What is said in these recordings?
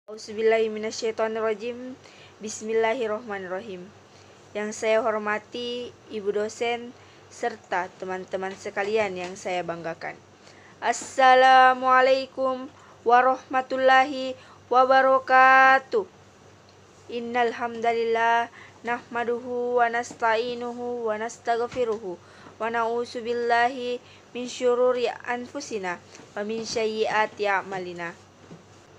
Auzubillahiminasyaitonirrajim. Bismillahirrohmanirrohim. Yang saya hormati Ibu dosen serta teman-teman sekalian yang saya banggakan. Assalamualaikum warahmatullahi wabarakatuh. Innal hamdalillah nahmaduhu wa nasta'inuhu wa nastaghfiruhu wa na'udzu billahi min syururi anfusina wa min sayyiati a'malina.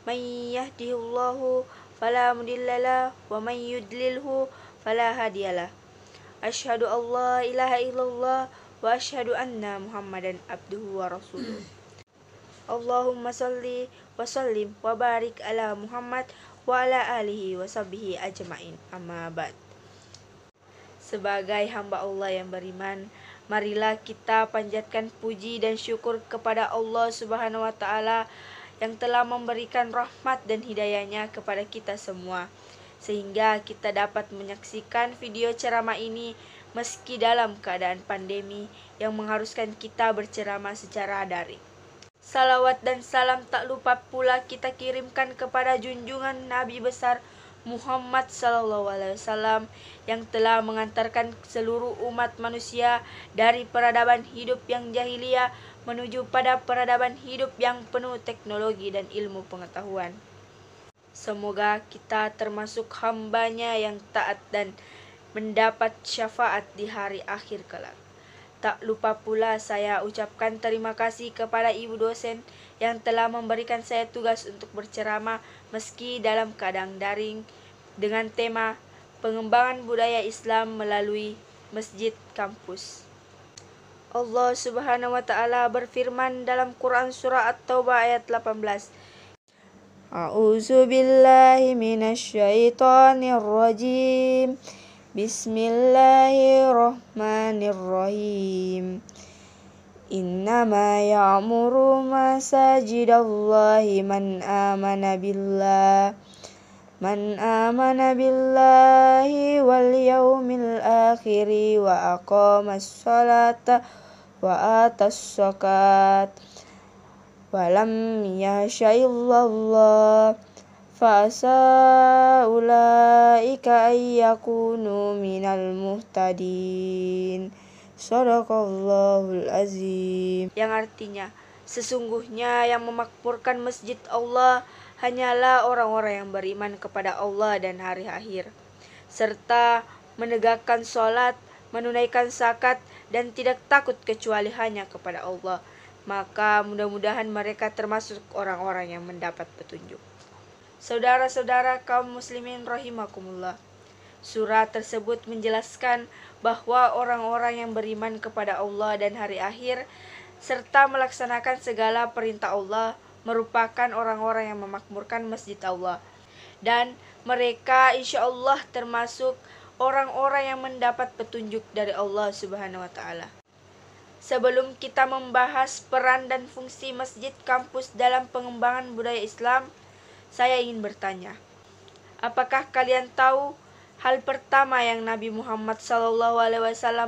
May yahdihillahu fala mudhillalah wa may yudlilhu fala hadiyalah. Asyhadu an la ilaha illallah wa asyhadu anna Muhammadan abduhu wa rasuluh. Allahumma shalli wa sallim wa barik ala Muhammad wa ala alihi wa sahbihi ajmain. Amma ba'd. Sebagai hamba Allah yang beriman, marilah kita panjatkan puji dan syukur kepada Allah Subhanahu wa taala yang telah memberikan rahmat dan hidayahnya kepada kita semua, sehingga kita dapat menyaksikan video ceramah ini meski dalam keadaan pandemi yang mengharuskan kita berceramah secara daring. Salawat dan salam tak lupa pula kita kirimkan kepada junjungan Nabi besar Muhammad SAW yang telah mengantarkan seluruh umat manusia dari peradaban hidup yang jahiliyah menuju pada peradaban hidup yang penuh teknologi dan ilmu pengetahuan. Semoga kita termasuk hambanya yang taat dan mendapat syafaat di hari akhir kelak. Tak lupa pula saya ucapkan terima kasih kepada Ibu dosen yang telah memberikan saya tugas untuk berceramah meski dalam keadaan daring dengan tema pengembangan budaya Islam melalui masjid kampus. Allah Subhanahu wa taala berfirman dalam Quran surah At-Taubah ayat 18. A'udzu billahi minasyaitonir rajim. Bismillahirrahmanirrahim. Innama ya'muru masajidallahi man amana billahi wal yaumil akhiri wa aqamas salata wa atas zakat wa lam yasha'illallah fa'asa ulaika ayyakunu minal muhtadin. Shadaqallahul azim. Yang artinya, sesungguhnya yang memakmurkan masjid Allah hanyalah orang-orang yang beriman kepada Allah dan hari akhir, serta menegakkan sholat, menunaikan zakat, dan tidak takut kecuali hanya kepada Allah. Maka mudah-mudahan mereka termasuk orang-orang yang mendapat petunjuk. Saudara-saudara kaum muslimin rahimakumullah, surah tersebut menjelaskan bahwa orang-orang yang beriman kepada Allah dan hari akhir serta melaksanakan segala perintah Allah merupakan orang-orang yang memakmurkan masjid Allah, dan mereka insya Allah termasuk orang-orang yang mendapat petunjuk dari Allah Subhanahu wa taala. Sebelum kita membahas peran dan fungsi masjid kampus dalam pengembangan budaya Islam, saya ingin bertanya, apakah kalian tahu hal pertama yang Nabi Muhammad SAW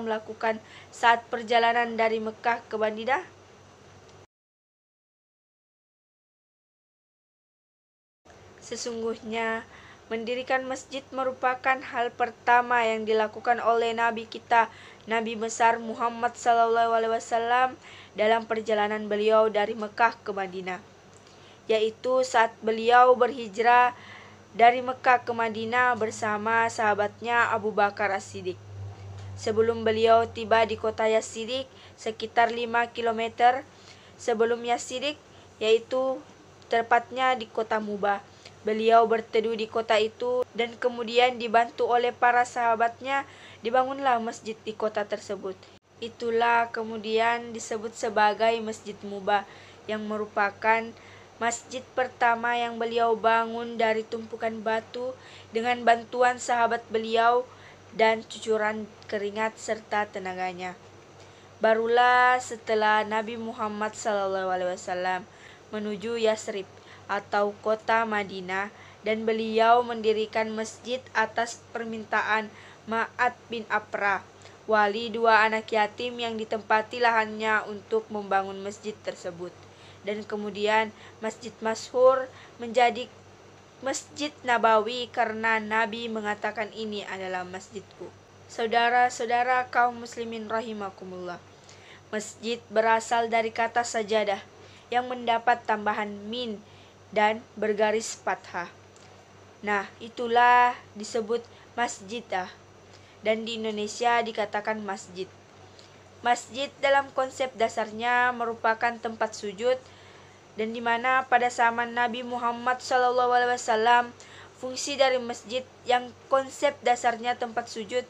lakukan saat perjalanan dari Mekah ke Madinah? Sesungguhnya, mendirikan masjid merupakan hal pertama yang dilakukan oleh Nabi kita, Nabi besar Muhammad SAW dalam perjalanan beliau dari Mekah ke Madinah, yaitu saat beliau berhijrah dari Mekah ke Madinah bersama sahabatnya Abu Bakar As-Siddiq. Sebelum beliau tiba di kota Yatsriib sekitar 5 km sebelum Yatsriib, yaitu tepatnya di kota Mubah, beliau berteduh di kota itu dan kemudian dibantu oleh para sahabatnya dibangunlah masjid di kota tersebut. Itulah kemudian disebut sebagai Masjid Mubah, yang merupakan masjid pertama yang beliau bangun dari tumpukan batu dengan bantuan sahabat beliau dan cucuran keringat serta tenaganya. Barulah setelah Nabi Muhammad SAW menuju Yatsriib atau kota Madinah, dan beliau mendirikan masjid atas permintaan Ma'ad bin Afrah, wali dua anak yatim yang ditempati lahannya untuk membangun masjid tersebut. Dan kemudian masjid masyhur menjadi Masjid Nabawi karena Nabi mengatakan ini adalah masjidku. Saudara-saudara kaum muslimin rahimakumullah. Masjid berasal dari kata sajadah yang mendapat tambahan min dan bergaris fathah. Nah, itulah disebut masjidah dan di Indonesia dikatakan masjid. Masjid dalam konsep dasarnya merupakan tempat sujud dan di mana pada zaman Nabi Muhammad SAW fungsi dari masjid yang konsep dasarnya tempat sujud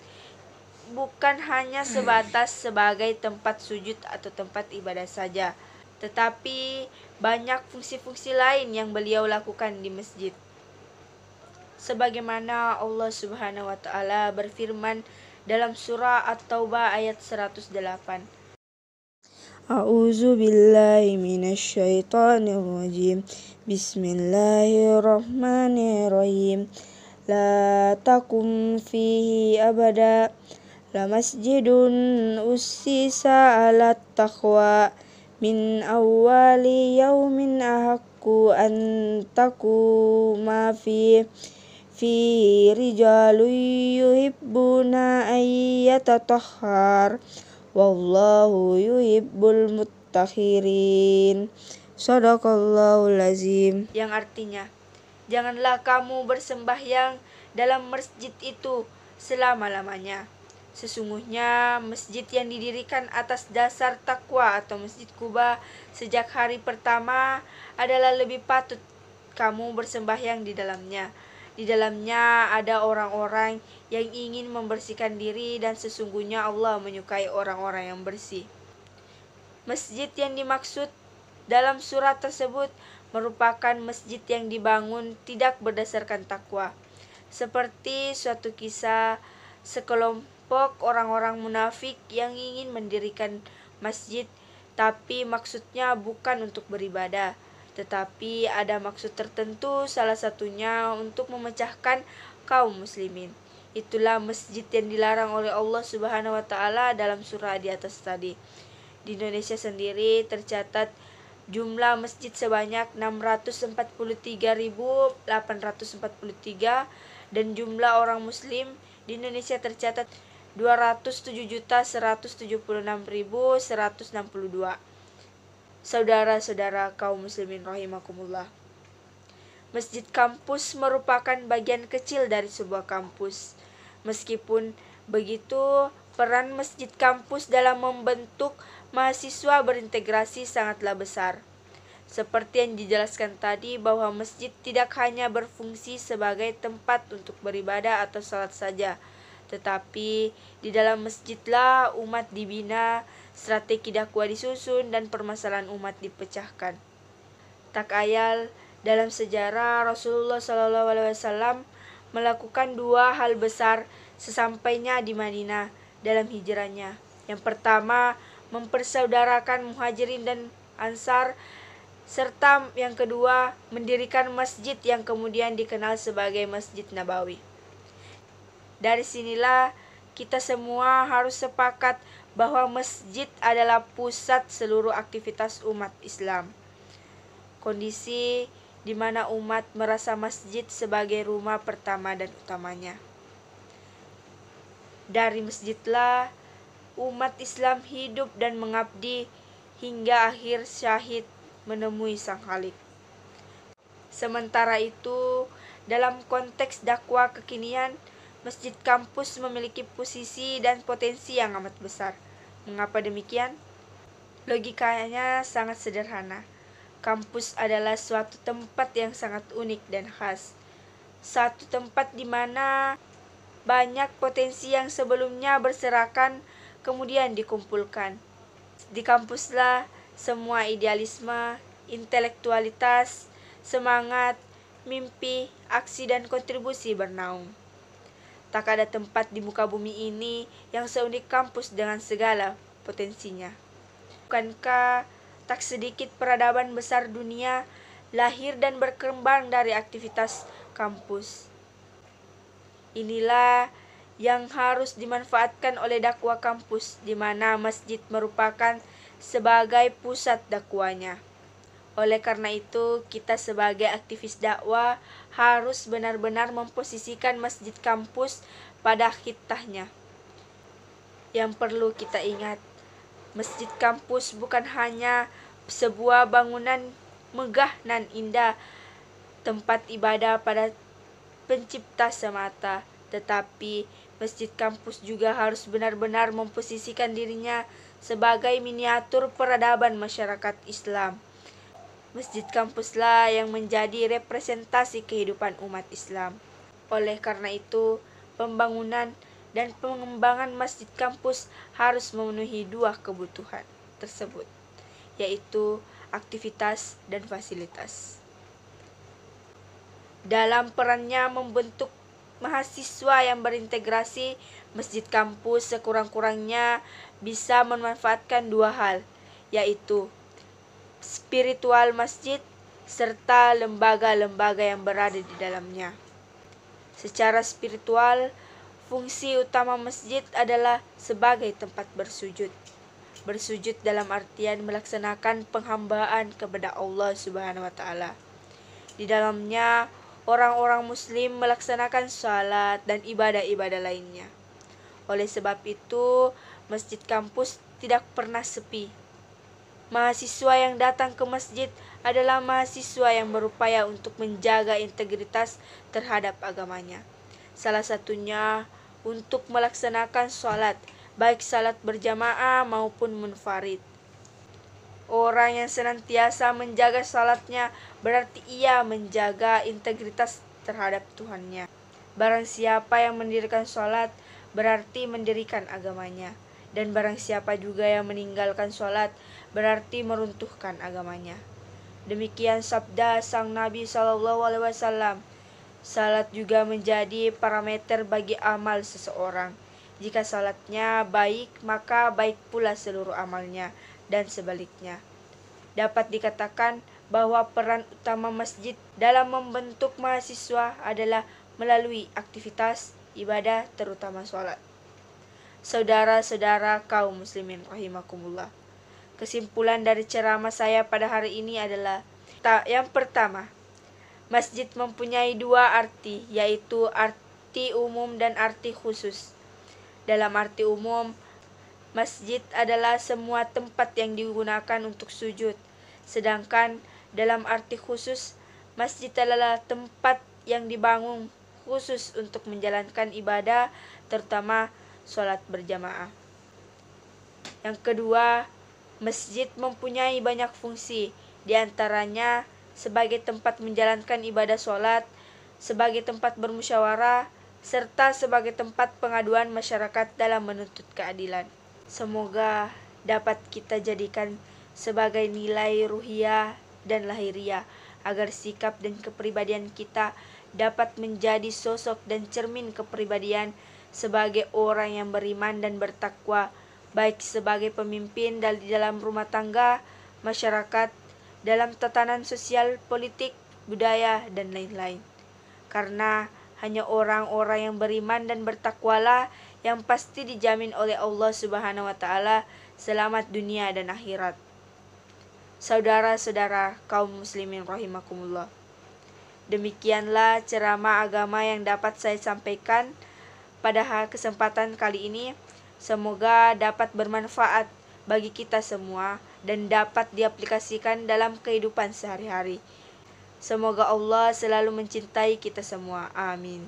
bukan hanya sebatas sebagai tempat sujud atau tempat ibadah saja, tetapi banyak fungsi-fungsi lain yang beliau lakukan di masjid. Sebagaimana Allah Subhanahu wa taala berfirman dalam surah At-Taubah ayat 108. A'udzu billahi minasy syaithanir rajim. Bismillahirrahmanirrahim. La takum fihi abada. La masjidun ussisa 'alat taqwa min awwali yaumin ahaqqu an taquma fi rijalun yuhibbuna ayyatatahhar. Wallahu yuhibbul muttahirin. Shadaqallahul azim. Yang artinya, janganlah kamu bersembahyang dalam masjid itu selama-lamanya. Sesungguhnya masjid yang didirikan atas dasar takwa atau Masjid Quba sejak hari pertama adalah lebih patut kamu bersembahyang di dalamnya. Di dalamnya ada orang-orang yang ingin membersihkan diri dan sesungguhnya Allah menyukai orang-orang yang bersih. Masjid yang dimaksud dalam surat tersebut merupakan masjid yang dibangun tidak berdasarkan takwa. Seperti suatu kisah sekelompok orang-orang munafik yang ingin mendirikan masjid tapi maksudnya bukan untuk beribadah, tetapi ada maksud tertentu, salah satunya untuk memecahkan kaum muslimin. Itulah masjid yang dilarang oleh Allah Subhanahu wa taala dalam surah di atas tadi. Di Indonesia sendiri tercatat jumlah masjid sebanyak 643.843 dan jumlah orang muslim di Indonesia tercatat 207.176.162. Saudara-saudara kaum muslimin rahimakumullah. Masjid kampus merupakan bagian kecil dari sebuah kampus. Meskipun begitu, peran masjid kampus dalam membentuk mahasiswa berintegrasi sangatlah besar. Seperti yang dijelaskan tadi bahwa masjid tidak hanya berfungsi sebagai tempat untuk beribadah atau salat saja, tetapi di dalam masjidlah umat dibina, strategi dakwah disusun, dan permasalahan umat dipecahkan. Tak ayal, dalam sejarah Rasulullah SAW melakukan dua hal besar sesampainya di Madinah dalam hijrahnya. Yang pertama, mempersaudarakan Muhajirin dan Ansar, serta yang kedua, mendirikan masjid yang kemudian dikenal sebagai Masjid Nabawi. Dari sinilah kita semua harus sepakat bahwa masjid adalah pusat seluruh aktivitas umat Islam. Kondisi di mana umat merasa masjid sebagai rumah pertama dan utamanya. Dari masjidlah umat Islam hidup dan mengabdi hingga akhir syahid menemui Sang Khalik. Sementara itu, dalam konteks dakwah kekinian, masjid kampus memiliki posisi dan potensi yang amat besar. Mengapa demikian? Logikanya sangat sederhana. Kampus adalah suatu tempat yang sangat unik dan khas. Satu tempat di mana banyak potensi yang sebelumnya berserakan kemudian dikumpulkan. Di kampuslah semua idealisme, intelektualitas, semangat, mimpi, aksi, dan kontribusi bernaung. Tak ada tempat di muka bumi ini yang seunik kampus dengan segala potensinya. Bukankah tak sedikit peradaban besar dunia lahir dan berkembang dari aktivitas kampus? Inilah yang harus dimanfaatkan oleh dakwah kampus, di mana masjid merupakan sebagai pusat dakwanya. Oleh karena itu, kita sebagai aktivis dakwah harus benar-benar memposisikan masjid kampus pada khitahnya. Yang perlu kita ingat, masjid kampus bukan hanya sebuah bangunan megah nan indah, tempat ibadah pada pencipta semata, tetapi masjid kampus juga harus benar-benar memposisikan dirinya sebagai miniatur peradaban masyarakat Islam. Masjid kampuslah yang menjadi representasi kehidupan umat Islam. Oleh karena itu, pembangunan dan pengembangan masjid kampus harus memenuhi dua kebutuhan tersebut, yaitu aktivitas dan fasilitas. Dalam perannya membentuk mahasiswa yang berintegrasi, masjid kampus sekurang-kurangnya bisa memanfaatkan dua hal, yaitu spiritual masjid serta lembaga-lembaga yang berada di dalamnya. Secara spiritual, fungsi utama masjid adalah sebagai tempat bersujud. Bersujud dalam artian melaksanakan penghambaan kepada Allah Subhanahu wa taala. Di dalamnya orang-orang muslim melaksanakan salat dan ibadah-ibadah lainnya. Oleh sebab itu, masjid kampus tidak pernah sepi. Mahasiswa yang datang ke masjid adalah mahasiswa yang berupaya untuk menjaga integritas terhadap agamanya. Salah satunya untuk melaksanakan salat, baik salat berjamaah maupun munfarid. Orang yang senantiasa menjaga salatnya berarti ia menjaga integritas terhadap Tuhannya. Barang siapa yang mendirikan salat berarti mendirikan agamanya. Dan barang siapa juga yang meninggalkan salat berarti meruntuhkan agamanya. Demikian sabda sang Nabi SAW. Salat juga menjadi parameter bagi amal seseorang. Jika salatnya baik, maka baik pula seluruh amalnya, dan sebaliknya. Dapat dikatakan bahwa peran utama masjid dalam membentuk mahasiswa adalah melalui aktivitas ibadah, terutama sholat. Saudara-saudara kaum muslimin rahimakumullah, kesimpulan dari ceramah saya pada hari ini adalah yang pertama, masjid mempunyai dua arti, yaitu arti umum dan arti khusus. Dalam arti umum, masjid adalah semua tempat yang digunakan untuk sujud. Sedangkan dalam arti khusus, masjid adalah tempat yang dibangun khusus untuk menjalankan ibadah, terutama sholat berjamaah. Yang kedua, masjid mempunyai banyak fungsi, di antaranya sebagai tempat menjalankan ibadah sholat, sebagai tempat bermusyawarah, serta sebagai tempat pengaduan masyarakat dalam menuntut keadilan. Semoga dapat kita jadikan sebagai nilai ruhiyah dan lahiriah, agar sikap dan kepribadian kita dapat menjadi sosok dan cermin kepribadian sebagai orang yang beriman dan bertakwa, baik sebagai pemimpin di dalam rumah tangga, masyarakat, dalam tatanan sosial, politik, budaya, dan lain-lain. Karena hanya orang-orang yang beriman dan bertakwalah yang pasti dijamin oleh Allah Subhanahu wa taala selamat dunia dan akhirat. Saudara-saudara kaum muslimin rahimakumullah, demikianlah ceramah agama yang dapat saya sampaikan pada kesempatan kali ini. Semoga dapat bermanfaat bagi kita semua dan dapat diaplikasikan dalam kehidupan sehari-hari. Semoga Allah selalu mencintai kita semua. Amin.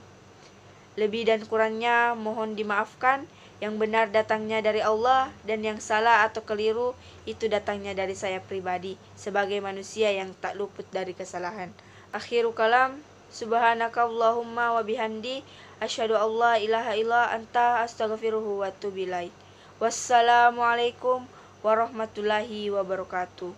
Lebih dan kurangnya mohon dimaafkan. Yang benar datangnya dari Allah, dan yang salah atau keliru itu datangnya dari saya pribadi sebagai manusia yang tak luput dari kesalahan. Akhiru kalam, subhanakallahumma wa bihamdi, asyhadu an la ilaha illa anta, astaghfiruhu wa atubu ilaik. Wassalamualaikum warahmatullahi wabarakatuh.